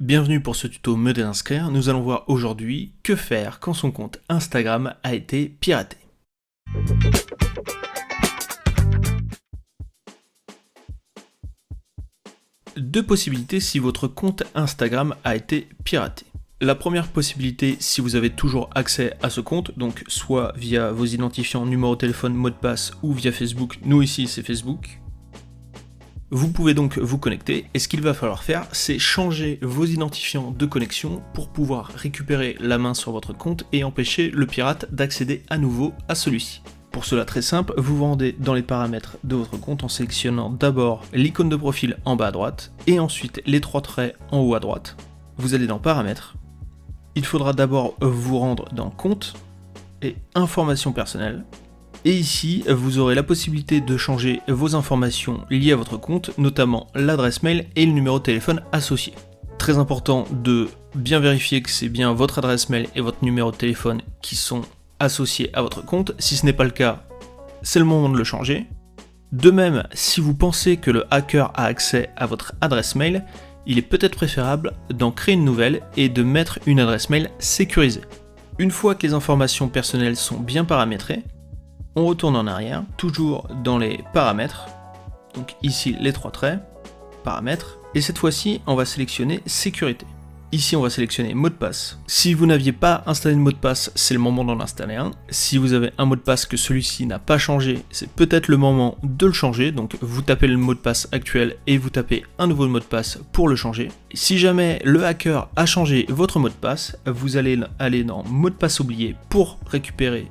Bienvenue pour ce tuto Me désinscrire. Nous allons voir aujourd'hui que faire quand son compte Instagram a été piraté. Deux possibilités si votre compte Instagram a été piraté. La première possibilité, si vous avez toujours accès à ce compte, donc soit via vos identifiants, numéro de téléphone, mot de passe ou via Facebook, nous ici c'est Facebook. Vous pouvez donc vous connecter et ce qu'il va falloir faire, c'est changer vos identifiants de connexion pour pouvoir récupérer la main sur votre compte et empêcher le pirate d'accéder à nouveau à celui-ci. Pour cela, très simple, vous vous rendez dans les paramètres de votre compte en sélectionnant d'abord l'icône de profil en bas à droite et ensuite les trois traits en haut à droite. Vous allez dans paramètres. Il faudra d'abord vous rendre dans compte et informations personnelles. Et ici, vous aurez la possibilité de changer vos informations liées à votre compte, notamment l'adresse mail et le numéro de téléphone associé. Très important de bien vérifier que c'est bien votre adresse mail et votre numéro de téléphone qui sont associés à votre compte. Si ce n'est pas le cas, c'est le moment de le changer. De même, si vous pensez que le hacker a accès à votre adresse mail, il est peut-être préférable d'en créer une nouvelle et de mettre une adresse mail sécurisée. Une fois que les informations personnelles sont bien paramétrées, on retourne en arrière, toujours dans les paramètres, donc ici les trois traits, paramètres, et cette fois-ci on va sélectionner sécurité. Ici on va sélectionner mot de passe. Si vous n'aviez pas installé de mot de passe, c'est le moment d'en installer un. Si vous avez un mot de passe que celui-ci n'a pas changé, c'est peut-être le moment de le changer, donc vous tapez le mot de passe actuel et vous tapez un nouveau mot de passe pour le changer. Si jamais le hacker a changé votre mot de passe, vous allez aller dans mot de passe oublié pour récupérer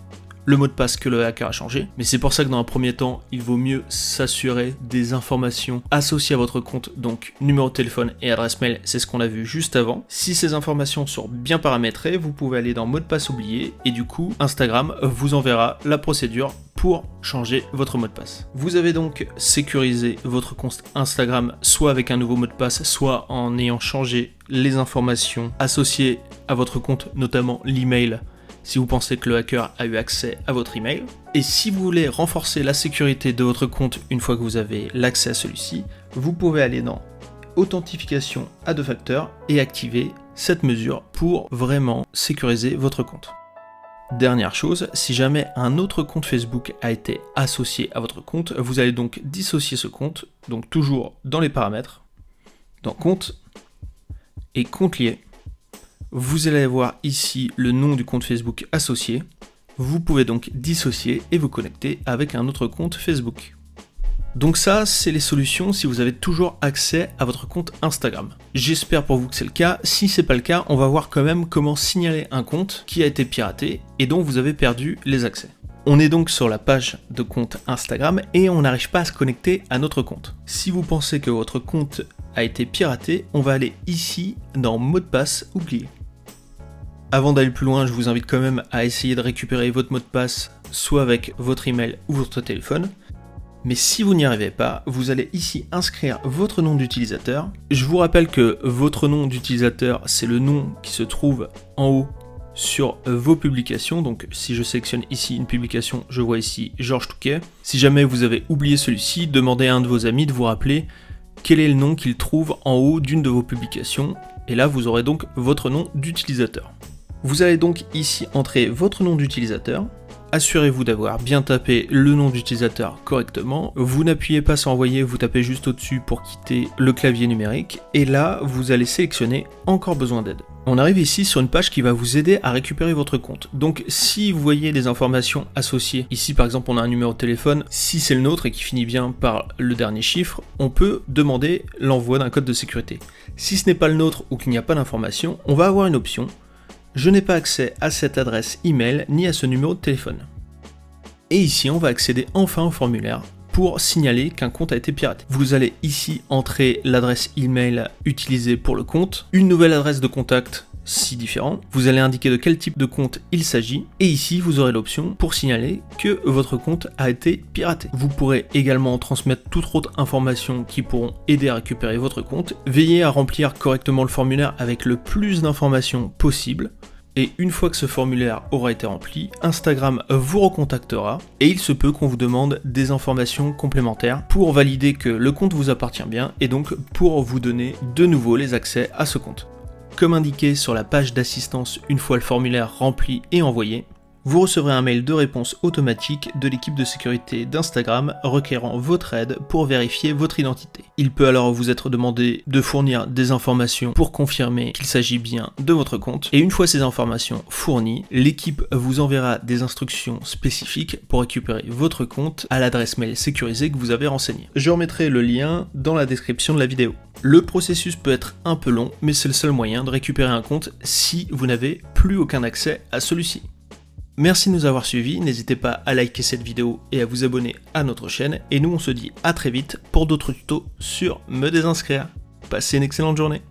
le mot de passe que le hacker a changé, mais c'est pour ça que dans un premier temps, il vaut mieux s'assurer des informations associées à votre compte, donc numéro de téléphone et adresse mail, c'est ce qu'on a vu juste avant. Si ces informations sont bien paramétrées, vous pouvez aller dans mot de passe oublié, et du coup, Instagram vous enverra la procédure pour changer votre mot de passe. Vous avez donc sécurisé votre compte Instagram, soit avec un nouveau mot de passe, soit en ayant changé les informations associées à votre compte, notamment l'email, si vous pensez que le hacker a eu accès à votre email. Et si vous voulez renforcer la sécurité de votre compte une fois que vous avez l'accès à celui-ci, vous pouvez aller dans Authentification à deux facteurs et activer cette mesure pour vraiment sécuriser votre compte. Dernière chose, si jamais un autre compte Facebook a été associé à votre compte, vous allez donc dissocier ce compte, donc toujours dans les paramètres, dans Compte et Compte lié. Vous allez voir ici le nom du compte Facebook associé. Vous pouvez donc dissocier et vous connecter avec un autre compte Facebook. Donc ça, c'est les solutions si vous avez toujours accès à votre compte Instagram. J'espère pour vous que c'est le cas. Si c'est pas le cas, on va voir quand même comment signaler un compte qui a été piraté et dont vous avez perdu les accès. On est donc sur la page de compte Instagram et on n'arrive pas à se connecter à notre compte. Si vous pensez que votre compte a été piraté, on va aller ici dans mot de passe oublié. Avant d'aller plus loin, je vous invite quand même à essayer de récupérer votre mot de passe soit avec votre email ou votre téléphone. Mais si vous n'y arrivez pas, vous allez ici inscrire votre nom d'utilisateur. Je vous rappelle que votre nom d'utilisateur, c'est le nom qui se trouve en haut sur vos publications. Donc si je sélectionne ici une publication, je vois ici Georges Touquet. Si jamais vous avez oublié celui-ci, demandez à un de vos amis de vous rappeler quel est le nom qu'il trouve en haut d'une de vos publications. Et là, vous aurez donc votre nom d'utilisateur. Vous allez donc ici entrer votre nom d'utilisateur. Assurez-vous d'avoir bien tapé le nom d'utilisateur correctement. Vous n'appuyez pas sur envoyer, vous tapez juste au-dessus pour quitter le clavier numérique. Et là, vous allez sélectionner encore besoin d'aide. On arrive ici sur une page qui va vous aider à récupérer votre compte. Donc si vous voyez des informations associées, ici par exemple on a un numéro de téléphone, si c'est le nôtre et qui finit bien par le dernier chiffre, on peut demander l'envoi d'un code de sécurité. Si ce n'est pas le nôtre ou qu'il n'y a pas d'information, on va avoir une option. Je n'ai pas accès à cette adresse email ni à ce numéro de téléphone. Et ici, on va accéder enfin au formulaire pour signaler qu'un compte a été piraté. Vous allez ici entrer l'adresse email utilisée pour le compte, une nouvelle adresse de contact si différent. Vous allez indiquer de quel type de compte il s'agit. Et ici, vous aurez l'option pour signaler que votre compte a été piraté. Vous pourrez également transmettre toute autre information qui pourront aider à récupérer votre compte. Veillez à remplir correctement le formulaire avec le plus d'informations possible. Et une fois que ce formulaire aura été rempli, Instagram vous recontactera et il se peut qu'on vous demande des informations complémentaires pour valider que le compte vous appartient bien et donc pour vous donner de nouveau les accès à ce compte. Comme indiqué sur la page d'assistance une fois le formulaire rempli et envoyé, vous recevrez un mail de réponse automatique de l'équipe de sécurité d'Instagram requérant votre aide pour vérifier votre identité. Il peut alors vous être demandé de fournir des informations pour confirmer qu'il s'agit bien de votre compte. Et une fois ces informations fournies, l'équipe vous enverra des instructions spécifiques pour récupérer votre compte à l'adresse mail sécurisée que vous avez renseignée. Je remettrai le lien dans la description de la vidéo. Le processus peut être un peu long, mais c'est le seul moyen de récupérer un compte si vous n'avez plus aucun accès à celui-ci. Merci de nous avoir suivis, n'hésitez pas à liker cette vidéo et à vous abonner à notre chaîne, et nous on se dit à très vite pour d'autres tutos sur me désinscrire. Passez une excellente journée.